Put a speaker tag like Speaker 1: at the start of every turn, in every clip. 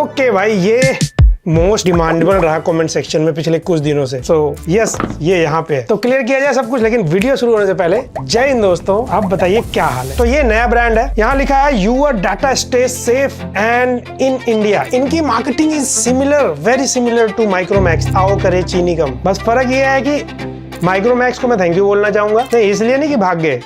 Speaker 1: Okay भाई, ये most demandable रहा कमेंट सेक्शन में पिछले कुछ दिनों से। यस, ये यहाँ पे है। तो क्लियर किया जाए सब कुछ, लेकिन वीडियो शुरू होने से पहले जय हिंद दोस्तों, आप बताइए क्या हाल है। तो ये नया ब्रांड है, यहाँ लिखा है your data stay safe and in India. इनकी marketing is similar, very similar to Micromax. आओ करे चीनी कम। बस फर्क ये है कि माइक्रोमैक्स को मैं थैंक यू बोलना चाहूंगा, नहीं इसलिए नहीं कि भाग गए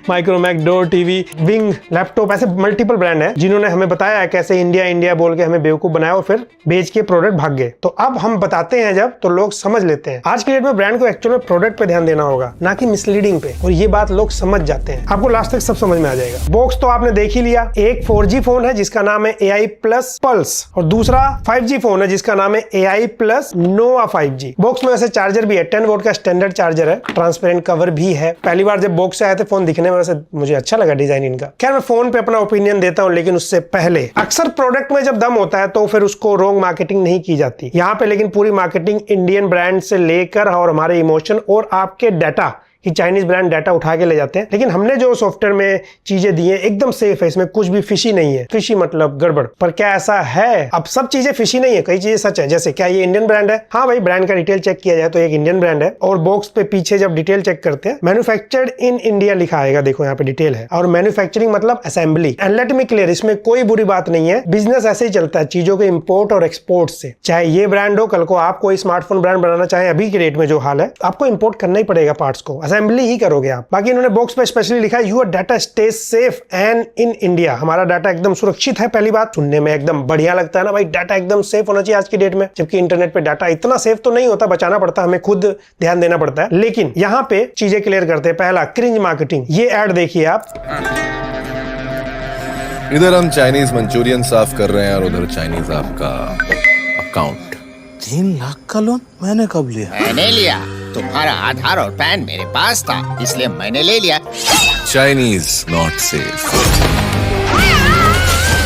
Speaker 1: Micromax, door TV, wing laptop, ऐसे मल्टीपल ब्रांड हैं जिन्होंने हमें बताया है कैसे इंडिया इंडिया बोल के हमें बेवकूफ बनाया और फिर बेच के प्रोडक्ट भाग गए। तो अब हम बताते हैं जब, तो लोग समझ लेते हैं। आज के डेट में ब्रांड को एक्चुअल में प्रोडक्ट पे ध्यान देना होगा, ना कि मिसलीडिंग पे, और ये बात लोग समझ जाते हैं। आपको लास्ट तक सब समझ में आ जाएगा। बॉक्स तो आपने देख ही लिया। एक 4G फोन है जिसका नाम है AI प्लस पल्स, और दूसरा 5G फोन है जिसका नाम है AI प्लस नोवा 5G। बॉक्स में वैसे चार्जर भी है, 10 वोल्ट का स्टैंडर्ड चार्जर है, ट्रांसपेरेंट कवर भी है। पहली बार जब बॉक्स से आए थे फोन दिखने में, वैसे मुझे अच्छा लगा डिजाइन इनका। खैर मैं फोन पे अपना ओपिनियन देता हूं, लेकिन उससे पहले अक्सर प्रोडक्ट में जब दम होता है तो फिर उसको रॉन्ग मार्केटिंग नहीं की जाती। यहाँ पे लेकिन पूरी मार्केटिंग इंडियन ब्रांड से लेकर और हमारे इमोशन और आपके डाटा कि चाइनीज ब्रांड डाटा उठा के ले जाते हैं। लेकिन हमने जो सॉफ्टवेयर में चीजें दी हैं एकदम सेफ है, इसमें कुछ भी फिशी नहीं है। फिशी मतलब गड़बड़। पर क्या ऐसा है? अब सब चीजें फिशी नहीं है, कई चीजें सच है। जैसे क्या ये इंडियन ब्रांड है? हाँ भाई, ब्रांड का डिटेल चेक किया जाए तो एक इंडियन ब्रांड है, और बॉक्स पे पीछे जब डिटेल चेक करते हैं मैन्युफैक्चर्ड इन इंडिया लिखा आएगा। देखो यहाँ पे डिटेल है, और मैन्युफैक्चरिंग मतलब assembly. And let me clear, इसमें कोई बुरी बात नहीं है। बिजनेस ऐसे ही चलता है, चीजों के इंपोर्ट और एक्सपोर्ट से। चाहे ये ब्रांड हो, कल को आप कोई स्मार्टफोन ब्रांड बनाना चाहे, अभी के रेट में जो हाल है, आपको इंपोर्ट करना ही पड़ेगा पार्ट्स को, असेंबली ही करोगे। बाकी इन्होंने बॉक्स पे स्पेशली लिखा है your data stay safe and in India. हमारा डाटा एकदम सुरक्षित है। पहली बात, सुनने में एकदम बढ़िया लगता है ना भाई, डाटा एकदम सेफ होना चाहिए आज की डेट में। जबकि इंटरनेट पे डाटा इतना सेफ तो नहीं होता, बचाना पड़ता है, हमें खुद ध्यान देना पड़ता है। लेकिन यहाँ पे चीजें क्लियर करते हैं। पहला, क्रिंज मार्केटिंग। ये एड देखिए आप।
Speaker 2: इधर हम चाइनीज मंचूरियन साफ कर रहे हैं और उधर चाइनीज आपका अकाउंट।
Speaker 3: 3 लाख का लोन मैंने कब लिया?
Speaker 4: मैंने लिया, तुम्हारा आधार और पैन मेरे पास था, इसलिए मैंने ले लिया।
Speaker 2: Chinese not safe.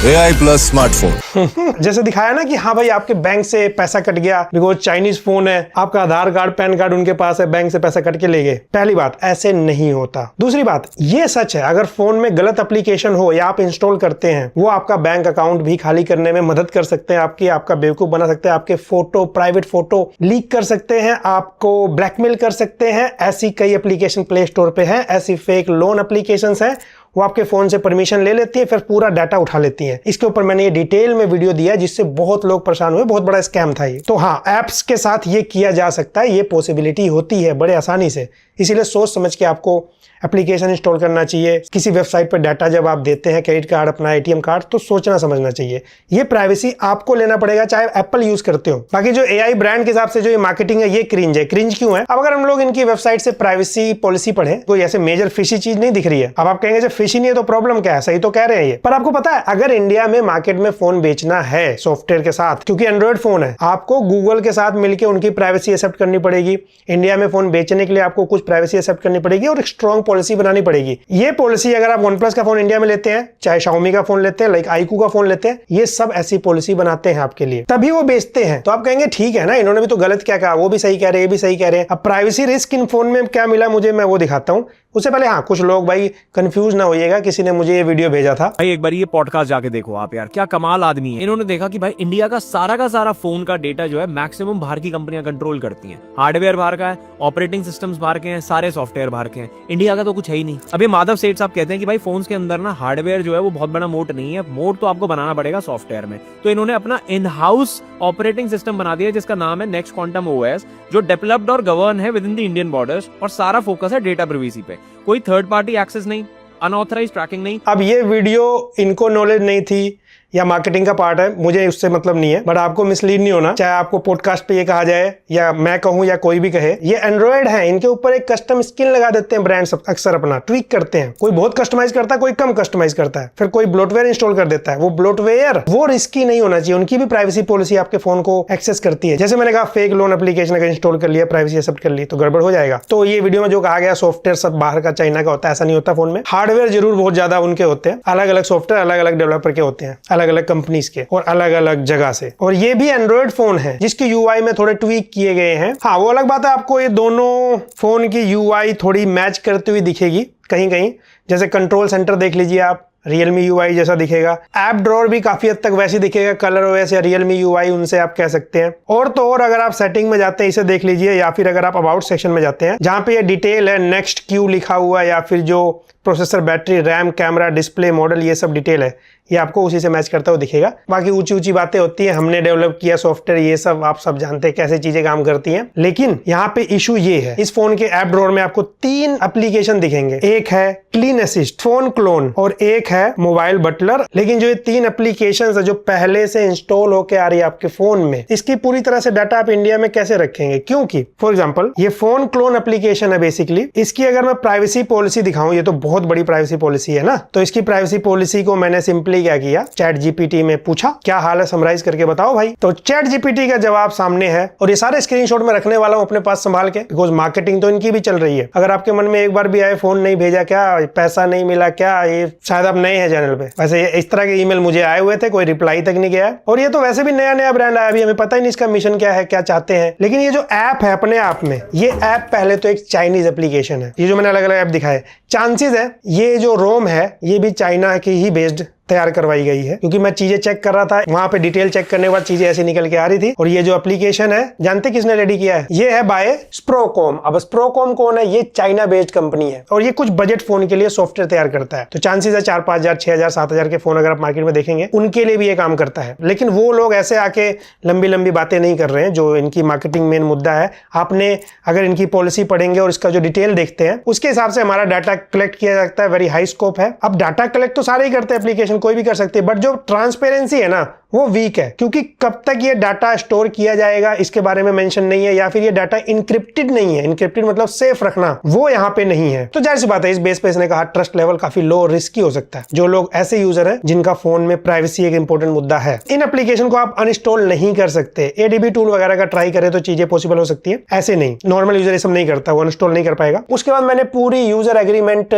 Speaker 2: AI plus smartphone.
Speaker 1: जैसे दिखाया ना कि हाँ भाई आपके बैंक से पैसा कट गया बिकॉज चाइनीज फोन है, आपका आधार कार्ड पैन कार्ड उनके पास है, बैंक से पैसा कट के ले गए। पहली बात, ऐसे नहीं होता। दूसरी बात, ये सच है, अगर फोन में गलत एप्लीकेशन हो या आप इंस्टॉल करते हैं, वो आपका बैंक अकाउंट भी खाली करने में मदद कर सकते हैं, आपका बेवकूफ बना सकते हैं, आपके फोटो, प्राइवेट फोटो लीक कर सकते हैं, आपको ब्लैकमेल कर सकते हैं। ऐसी कई एप्लीकेशन प्ले स्टोर पे है। ऐसी फेक लोन एप्लीकेशन है, वो आपके फोन से परमिशन ले लेती है, फिर पूरा डाटा उठा लेती है। इसके ऊपर मैंने ये डिटेल में वीडियो दिया है, जिससे बहुत लोग परेशान हुए, बहुत बड़ा स्कैम था ये। तो हाँ, एप्स के साथ ये किया जा सकता है, ये पॉसिबिलिटी होती है बड़े आसानी से। इसीलिए सोच समझ के आपको एप्लीकेशन इंस्टॉल करना चाहिए। किसी वेबसाइट पर डाटा जब आप देते हैं, क्रेडिट कार्ड, अपना ATM कार्ड, तो सोचना समझना चाहिए। ये प्राइवेसी आपको लेना पड़ेगा, चाहे एप्पल यूज करते हो। बाकी जो AI ब्रांड के हिसाब से जो ये मार्केटिंग है, ये क्रिंज है। क्रिंज क्यों है? अब अगर हम लोग इनकी वेबसाइट से प्राइवेसी पॉलिसी पढ़े, कोई ऐसे मेजर फिशी चीज नहीं दिख रही है। अब आप कहेंगे जब फिशी नहीं है तो प्रॉब्लम क्या है? सही तो कह रहे हैं ये। पर आपको पता है, अगर इंडिया में मार्केट में फोन बेचना है सॉफ्टवेयर के साथ, क्योंकि एंड्रॉइड फोन है, आपको गूगल के साथ मिलकर उनकी प्राइवेसी एक्सेप्ट करनी पड़ेगी। इंडिया में फोन बेचने के लिए आपको कुछ प्राइवेसी एक्सेप्ट करनी पड़ेगी और एक स्ट्रॉन्ग पॉलिसी बनानी पड़ेगी। ये पॉलिसी अगर आप OnePlus का फोन इंडिया में लेते हैं, चाहे Xiaomi का फोन लेते हैं, लाइक iQOO का फोन लेते हैं, ये सब ऐसी पॉलिसी बनाते हैं आपके लिए, तभी वो बेचते हैं। तो आप कहेंगे ठीक है ना, इन्होंने भी तो गलत क्या कहा, वो भी सही कह रहे हैं, ये भी सही कह रहे हैं। अब प्राइवेसी रिस्क इन फोन में क्या मिला मुझे, मैं वो दिखाता हूं। उससे पहले हाँ, कुछ लोग भाई कंफ्यूज ना होइएगा, किसी ने मुझे ये वीडियो भेजा था।
Speaker 5: भाई एक बार ये पॉडकास्ट जाके देखो आप यार, क्या कमाल आदमी है। इन्होंने देखा कि भाई इंडिया का सारा फोन का डेटा जो है मैक्सिमम बाहर की कंपनियां कंट्रोल करती हैं। हार्डवेयर बाहर का है, ऑपरेटिंग सिस्टम्स बाहर के हैं, सारे सॉफ्टवेयर बाहर के हैं, इंडिया का तो कुछ है ही नहीं। अब ये माधव सेठ साहब कहते हैं कि भाई फोन्स के अंदर ना हार्डवेयर जो है वो बहुत बड़ा मोट नहीं है, मोट तो आपको बनाना पड़ेगा सॉफ्टवेयर में। तो इन्होंने अपना इन हाउस ऑपरेटिंग सिस्टम बना दिया जिसका नाम है नेक्स्ट क्वांटम OS, जो डेवलप्ड और गवर्न है with in the Indian borders, और सारा फोकस है डेटा प्रिवेसी पे। कोई थर्ड पार्टी एक्सेस नहीं, अनऑथराइज्ड ट्रैकिंग नहीं।
Speaker 1: अब ये वीडियो इनको नॉलेज नहीं थी या मार्केटिंग का पार्ट है, मुझे उससे मतलब नहीं है, बट आपको मिसलीड नहीं होना। चाहे आपको पॉडकास्ट पे ये कहा जाए या मैं कहूं या कोई भी कहे, ये एंड्रॉइड है, इनके ऊपर एक कस्टम स्किन लगा देते हैं ब्रांड्स, अक्सर अपना ट्वीक करते हैं। कोई बहुत कस्टमाइज करता है, कोई कम कस्टमाइज करता है, फिर कोई ब्लोटवेयर इंस्टॉल कर देता है। वो ब्लोटवेयर वो रिस्की नहीं होना चाहिए, उनकी भी प्राइवेसी पॉलिसी आपके फोन को एक्सेस करती है। जैसे मैंने कहा, फेक लोन एप्लीकेशन अगर इंस्टॉल कर लिया, प्राइवेसी एक्सेप्ट कर ली, तो गड़बड़ हो जाएगा। तो ये वीडियो में जो कहा गया सॉफ्टवेयर सब बाहर का, चाइना का होता है, ऐसा नहीं होता। फोन में हार्डवेयर जरूर बहुत ज्यादा उनके होते हैं, अलग अलग सॉफ्टवेयर अलग अलग डेवलपर के होते हैं, अलग अलग कंपनीज के और अलग अलग जगह से। और ये भी एंड्रॉइड फोन है जिसकी UI में थोड़े ट्वीक किए गए हैं। हाँ, वो अलग बात है, आपको ये दोनों फोन की UI थोड़ी मैच करती हुई दिखेगी कहीं कहीं। जैसे कंट्रोल सेंटर देख लीजिए आप, Realme UI जैसा दिखेगा। ऐप ड्रॉअर भी काफी हद तक वैसे दिखेगा, ColorOS या Realme UI उनसे आप कह सकते हैं। और तो और अगर आप सेटिंग में जाते हैं इसे देख लीजिए, या फिर अगर आप अबाउट सेक्शन में जाते हैं जहां पे ये डिटेल है, नेक्स्ट क्यू लिखा हुआ, या फिर जो processor, battery, RAM, camera, display, model, ये सब डिटेल है, ये आपको उसी से मैच करता हुआ दिखेगा। बाकी ऊंची ऊंची बातें होती है, हमने डेवलप किया सॉफ्टवेयर, ये सब आप सब जानते हैं कैसे चीजें काम करती हैं। लेकिन यहाँ पे इशू ये है, इस फोन के ऐप ड्रॉअर में आपको 3 एप्लीकेशन दिखेंगे। एक है क्लीन असिस्ट, फोन क्लोन, और एक है मोबाइल बटलर। लेकिन जो ये 3 एप्लीकेशन है जो पहले से इंस्टॉल होके आ रही है आपके फोन में, इसकी पूरी तरह से डाटा आप इंडिया में कैसे रखेंगे? क्योंकि फॉर एग्जाम्पल ये फोन क्लोन एप्लीकेशन है बेसिकली, इसकी अगर मैं प्राइवेसी पॉलिसी दिखाऊं, ये तो बहुत बड़ी प्राइवेसी पॉलिसी है ना, तो इसकी प्राइवेसी पॉलिसी को मैंने सिंपली क्या किया, चैट जीपीटी में पूछा क्या हाल है, समराइज करके बताओ भाई। तो चैट जीपीटी का जवाब सामने है, और ये सारे स्क्रीनशॉट में रखने वाला हूं अपने पास संभाल के, बिकॉज मार्केटिंग तो इनकी भी चल रही है। अगर आपके मन में एक बार भी आए फोन नहीं भेजा क्या, पैसा नहीं मिला क्या, ये शायद आप नए हैं चैनल पे, वैसे इस तरह के ईमेल मुझे आए हुए थे, कोई रिप्लाई तक नहीं गया। और ये तो वैसे भी नया नया ब्रांड आया, अभी हमें पता ही नहीं इसका मिशन क्या है, क्या चाहते हैं। लेकिन ये जो ऐप है अपने आप में, ये ऐप पहले तो एक चाइनीज एप्लीकेशन है। ये जो मैंने अलग अलग ऐप दिखाए, चांसेस है ये जो रोम है ये भी चाइना की ही बेस्ड तैयार करवाई गई है, क्योंकि मैं चीजें चेक कर रहा था, वहां पे डिटेल चेक करने के बाद चीजें ऐसी निकल के आ रही थी। और ये जो एप्लीकेशन है, जानते किसने रेडी किया है? ये है बाय स्प्रोकॉम। अब स्प्रोकॉम कौन है? ये चाइना बेस्ड कंपनी है, और ये कुछ बजट फोन के लिए सॉफ्टवेयर तैयार करता है। तो चांसेस है 4-5 हजार, 6 हजार, 7 हजार के फोन अगर आप मार्केट में देखेंगे, उनके लिए भी ये काम करता है। लेकिन वो लोग ऐसे आके लंबी लंबी बातें नहीं कर रहे हैं, जो इनकी मार्केटिंग मेन मुद्दा है। आपने अगर इनकी पॉलिसी पढ़ेंगे और इसका जो डिटेल देखते हैं, उसके हिसाब से हमारा डाटा कलेक्ट किया जाता है, वेरी हाई स्कोप है। अब डाटा कलेक्ट तो सारे ही करते हैं, एप्लीकेशन कोई भी कर सकते हैं, बट जो ट्रांसपेरेंसी है ना वो वीक है, क्योंकि कब तक ये डाटा स्टोर किया जाएगा इसके बारे में मेंशन नहीं है, या फिर ये डाटा इनक्रिप्टेड नहीं है। इनक्रिप्टेड मतलब सेफ रखना, वो यहाँ पे नहीं है। तो जाहिर सी बात है, इस बेस पे इसने कहा ट्रस्ट लेवल काफी लो, रिस्की हो सकता है। जो लोग ऐसे यूजर हैं जिनका फोन में प्राइवेसी एक इंपॉर्टेंट मुद्दा है, इन एप्लीकेशन को आप अनइंस्टॉल नहीं कर सकते। एडीबी टूल वगैरह का ट्राई करें तो चीजें पॉसिबल हो सकती है, ऐसे नहीं। नॉर्मल यूजर ये सब नहीं करता, वो अनइंस्टॉल नहीं कर पाएगा। उसके बाद मैंने पूरी यूजर एग्रीमेंट,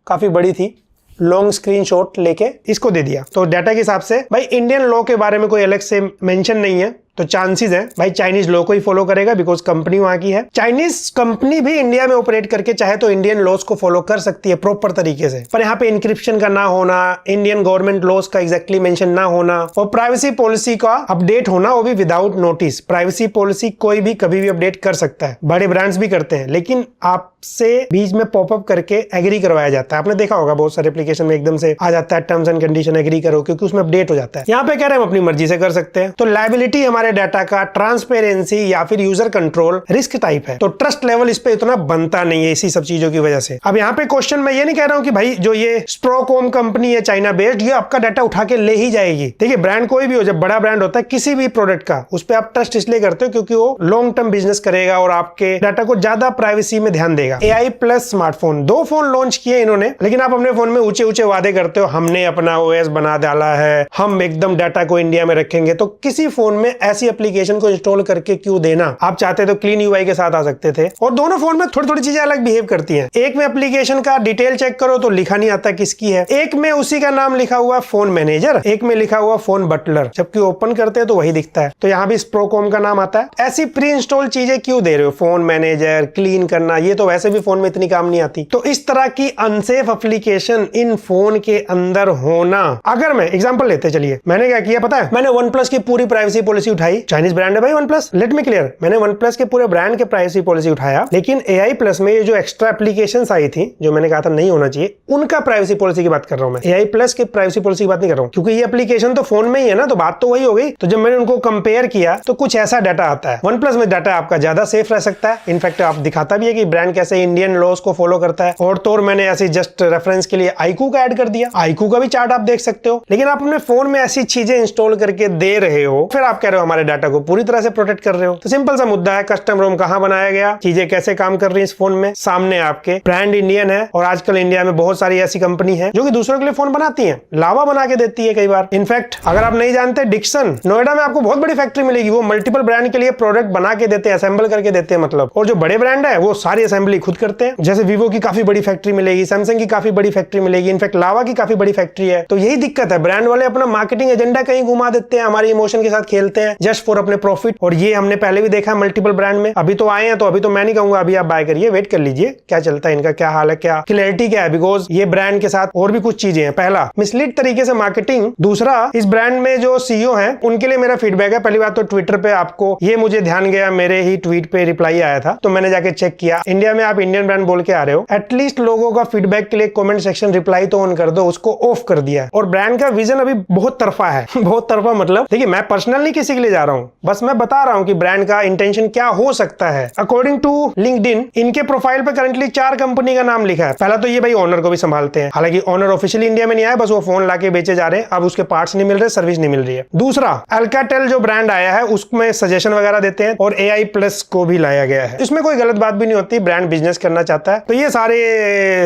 Speaker 1: काफी बड़ी थी, लॉन्ग स्क्रीनशॉट लेके इसको दे दिया। तो डाटा के हिसाब से भाई इंडियन लॉ के बारे में कोई अलग से मेंशन नहीं है, तो चांसेस है भाई चाइनीज लॉ को ही फॉलो करेगा, बिकॉज कंपनी वहां की है। चाइनीज कंपनी भी इंडिया में ऑपरेट करके चाहे तो इंडियन लॉज को फॉलो कर सकती है प्रॉपर तरीके से, पर यहाँ पे इंक्रिप्शन का ना होना, इंडियन गवर्नमेंट लॉज का एग्जैक्टली मेंशन ना होना, और प्राइवेसी पॉलिसी का अपडेट होना, वो भी विदाउट नोटिस। प्राइवेसी पॉलिसी कोई भी कभी भी अपडेट कर सकता है, बड़े ब्रांड्स भी करते हैं, लेकिन आपसे बीच में पॉपअप करके एग्री करवाया जाता है। आपने देखा होगा बहुत सारे एप्लीकेशन में एकदम से आ जाता है टर्म्स एंड कंडीशन एग्री करो, क्योंकि उसमें अपडेट हो जाता है। यहाँ पे कह रहे हैं हम अपनी मर्जी से कर सकते हैं। तो लायबिलिटी हमारे डाटा का, ट्रांसपेरेंसी या फिर यूजर कंट्रोल रिस्क टाइप है, तो ट्रस्ट लेवल इस पे इतना बनता नहीं है इसी सब चीजों की वजह से। अब यहाँ पे क्वेश्चन मैं ये नहीं कह रहा हूँ कि भाई जो ये स्प्रोकॉम कंपनी है चाइना बेस्ड, ये आपका डाटा उठा के ले ही जाएगी। देखिए ब्रांड कोई भी हो, जब बड़ा ब्रांड होता है किसी भी प्रोडक्ट का, उस पर आप ट्रस्ट इसलिए करते हो क्योंकि वो लॉन्ग टर्म बिजनेस करेगा और आपके डाटा को ज्यादा प्राइवेसी में ध्यान देगा। AI plus smartphone, 2 phone launch किए इन्होंने, लेकिन आप अपने फोन में ऊंचे ऊंचे वादे करते हो, हमने अपना OS बना डाला है, हम एकदम डाटा को इंडिया में रखेंगे। तो किसी फोन में ऐसी एप्लीकेशन को इंस्टॉल करके क्यों देना? आप चाहते तो क्लीन UI के साथ आ सकते थे। और दोनों फोन में थोड़ी थोड़ी चीजें अलग बिहेव करती हैं। एक में एप्लीकेशन का डिटेल चेक करो तो लिखा नहीं आता किसकी है, एक में उसी का नाम लिखा हुआ फोन मैनेजर, एक में लिखा हुआ फोन बटलर, जबकि ओपन करते हैं तो वही दिखता है। तो यहाँ भी स्प्रोकॉम का नाम आता है। ऐसी प्री इंस्टॉल चीजें क्यों दे रहे हो? फोन मैनेजर, क्लीन करना, ये तो वैसे भी फोन में इतनी काम नहीं आती। तो इस तरह की अनसेफ एप्लीकेशन इन फोन के अंदर होना, अगर मैं एग्जांपल लेते चलिए, मैंने क्या किया पता है? मैंने OnePlus की पूरी प्राइवेसी पॉलिसी उठाई। चाइनीज ब्रांड है भाई OnePlus, लेट मी क्लियर। मैंने OnePlus के पूरे ब्रांड के प्राइवेसी पॉलिसी उठाया, लेकिन AI प्लस में ये जो एक्स्ट्रा एप्लीकेशंस आई थी, जो मैंने कहा था नहीं होना चाहिए, उनका प्राइवेसी पॉलिसी की बात कर रहा हूं मैं। AI प्लस के प्राइवेसी पॉलिसी की बात नहीं कर रहा हूं, क्योंकि ये एप्लीकेशन तो फोन में ही है ना, तो बात तो वही हो गई। तो जब मैंने उनको कंपेयर किया तो कुछ ऐसा डाटा आता है, OnePlus में डाटा आपका ज्यादा सेफ रह सकता है। इनफैक्ट आप दिखाता भी है कि ब्रांड कैसे इंडियन लॉज को फॉलो करता है। और तो मैंने ऐसे जस्ट रेफरेंस के लिए iQOO का ऐड कर दिया, iQOO का भी चार्ट आप देख सकते हो। लेकिन आप अपने फोन में ऐसी चीजें इंस्टॉल करके दे रहे हो, फिर आप कह रहे हो हमारे डाटा को पूरी तरह से प्रोटेक्ट कर रहे हो। तो सिंपल सा मुद्दा है, कस्टम रोम कहां बनाया गया, चीजें कैसे काम कर रही है इस फोन में, सामने आपके ब्रांड इंडियन है। और आजकल इंडिया में बहुत सारी ऐसी कंपनी है जो कि दूसरों के लिए फोन बनाती है, लावा बना के देती है कई बार। इनफैक्ट अगर आप नहीं जानते, डिक्सन नोएडा में आपको बहुत बड़ी फैक्ट्री मिलेगी, वो मल्टीपल ब्रांड के लिए प्रोडक्ट बना के देते हैं, असेंबल करके देते हैं मतलब। और जो बड़े ब्रांड है वो सारी असेंबली असेंबली खुद करते हैं। जैसे वीवो की काफी बड़ी फैक्ट्री मिलेगी, सैमसंग की काफी बड़ी फैक्ट्री मिलेगी, इनफैक्ट लावा की काफी बड़ी फैक्ट्री है। तो यही दिक्कत है, ब्रांड वाले अपना मार्केटिंग एजेंडा कहीं घुमा देते हैं, हमारे इमोशन के साथ खेलते हैं जस्ट फॉर अपने प्रॉफिट। और ये हमने पहले भी देखा है मल्टीपल ब्रांड में। अभी तो आए हैं, तो अभी तो मैं नहीं कहूंगा अभी आप बाय करिए, वेट कर लीजिए क्या चलता है इनका, क्या हाल है, क्या क्लैरिटी क्या है, बिकॉज ये ब्रांड के साथ और भी कुछ चीजें हैं। पहला, मिसलीड तरीके से मार्केटिंग। दूसरा, इस ब्रांड में जो सीईओ हैं उनके लिए मेरा फीडबैक है। पहली बात तो ट्विटर पे आपको ये मुझे ध्यान गया, मेरे ही ट्वीट पे रिप्लाई आया था, तो मैंने जाके चेक किया। इंडिया में आप इंडियन ब्रांड बोल के आ रहे हो, एटलीस्ट लोगों का फीडबैक के लिए कमेंट सेक्शन रिप्लाई तो ऑन कर दो, उसको ऑफ कर दिया है। और ब्रांड का विजन अभी बहुत तरफा है बहुत तरफा मतलब देखिए, मैं पर्सनल नहीं किसी के लिए जा रहा हूं, बस मैं बता रहा हूं कि ब्रांड का इंटेंशन क्या हो सकता है। अकॉर्डिंग टू लिंक्डइन, इनके प्रोफाइल पे करंटली 4 कंपनी का नाम लिखा है। पहला तो ये भाई ओनर को भी संभालते हैं, हालांकि ओनर ऑफिशियली इंडिया में नहीं आया, बस वो फोन लाके बेचे जा रहे हैं, अब उसके पार्ट्स नहीं मिल रहे, सर्विस नहीं मिल रही है। दूसरा, अल्काटेल जो ब्रांड आया है उसमें सजेशन वगैरह देते हैं, और AI प्लस को भी लाया गया है। इसमें कोई गलत बात भी नहीं होती, ब्रांड बिजनेस करना चाहता है, तो ये सारे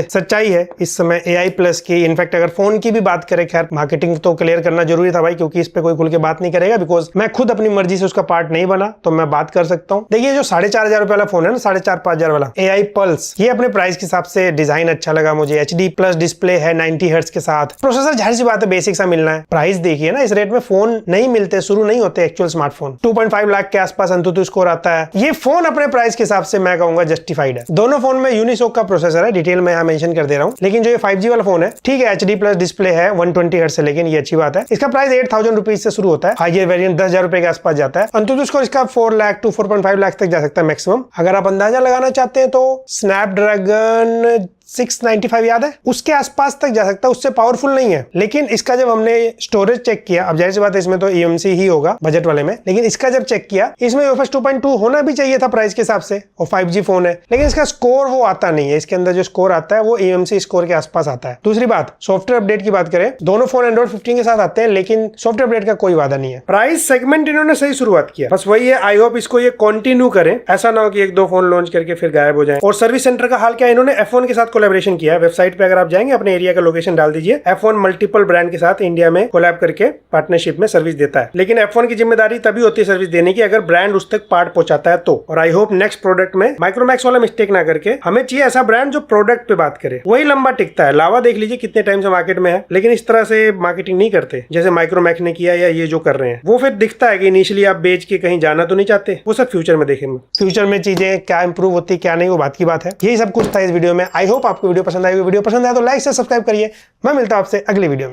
Speaker 1: सच्चाई है इस समय AI प्लस की। इनफैक्ट अगर फोन की भी बात करें, खैर मार्केटिंग तो क्लियर करना जरूरी था भाई, क्योंकि इस पे कोई खुल के बात नहीं करेगा, बिकॉज मैं खुद अपनी मर्जी से उसका पार्ट नहीं बना, तो मैं बात कर सकता हूँ। देखिए जो 4,500 रुपए वाला फोन है ना, 4,500-5,000 वाला AI पल्स, ये अपने प्राइस के हिसाब से डिजाइन अच्छा लगा मुझे। HD प्लस डिस्प्ले है 90 हर्ट्ज के साथ, प्रोसेसर जाहिर सी बात है बेसिक सा मिलना है। प्राइस देखिए ना, इस रेट में फोन नहीं मिलते, शुरू नहीं होते एक्चुअल स्मार्टफोन। 2.5 लाख के आसपास अंतुतु स्कोर आता है। ये फोन अपने प्राइस के हिसाब से मैं कहूंगा जस्टिफाइड है। दोनों फोन में यूनिसोक का प्रोसेसर है, डिटेल में यहाँ मेंशन कर दे रहा हूँ। लेकिन जो ये 5G वाला फोन है, ठीक है HD प्लस डिस्प्ले है 120 हर्ट्ज से, लेकिन ये अच्छी बात है। इसका प्राइस 8,000 रुपीज से शुरू होता है, हाईयर वेरिएंट 10,000 रुपए के आसपास जाता है। अंतुतु स्कोर इसका 4 लाख टू 4.5 लाख तक जा सकता है मैक्सिमम। अगर आप अंदाजा लगाना चाहते हैं तो स्नैपड्रैगन 695 याद है, उसके आसपास तक जा सकता है, उससे पावरफुल नहीं है। लेकिन इसका जब हमने स्टोरेज चेक किया, अब जाहिर सी बात है इसमें तो EMC ही होगा बजट वाले में, लेकिन इसका जब चेक किया, इसमें UFS 2.2 होना भी चाहिए था प्राइस के हिसाब से, और 5G फोन है, लेकिन इसका स्कोर वो आता नहीं है। इसके अंदर जो स्कोर आता है वो EMC स्कोर के आसपास आता है। दूसरी बात, सॉफ्टवेयर अपडेट की बात करें, दोनों फोन Android 15 के साथ आते हैं, लेकिन सॉफ्टवेयर अपडेट का कोई वादा नहीं है। प्राइस सेगमेंट इन्होंने सही शुरुआत किया, बस वही है, आई होप इसको ये कंटिन्यू करें, ऐसा ना हो कि 1-2 फोन लॉन्च करके फिर गायब हो जाए। और सर्विस सेंटर का हाल क्या है, इन्होंने F1 के साथ कोलैबोरेशन किया है। वेबसाइट पे अगर आप जाएंगे, अपने एरिया का लोकेशन डाल दीजिए, F1 मल्टीपल ब्रांड के साथ इंडिया में कोलैब करके पार्टनरशिप में सर्विस देता है। लेकिन F1 की जिम्मेदारी तभी होती है सर्विस देने की अगर ब्रांड उस तक पार्ट पहुंचाता है तो। और आई होप नेक्स्ट प्रोडक्ट में माइक्रोमैक्स वाला मिस्टेक ना करके, हमें चाहिए ऐसा ब्रांड जो प्रोडक्ट पे बात करे, वही लंबा टिकता है। लावा देख लीजिए कितने टाइम से मार्केट में है, लेकिन इस तरह से मार्केटिंग नहीं करते जैसे माइक्रोमैक्स ने किया या ये जो कर रहे हैं। वो फिर दिखता है कि इनिशियली आप बेच के कहीं जाना तो नहीं चाहते, वो सब फ्यूचर में देखेंगे। फ्यूचर में चीजें क्या इंप्रूव होती क्या नहीं, वो बात की बात है। यही सब कुछ था इस वीडियो में। आई होप आपको वीडियो पसंद आएगी। वीडियो पसंद आया तो लाइक से सब्सक्राइब करिए। मैं मिलता हूं आपसे अगली वीडियो में।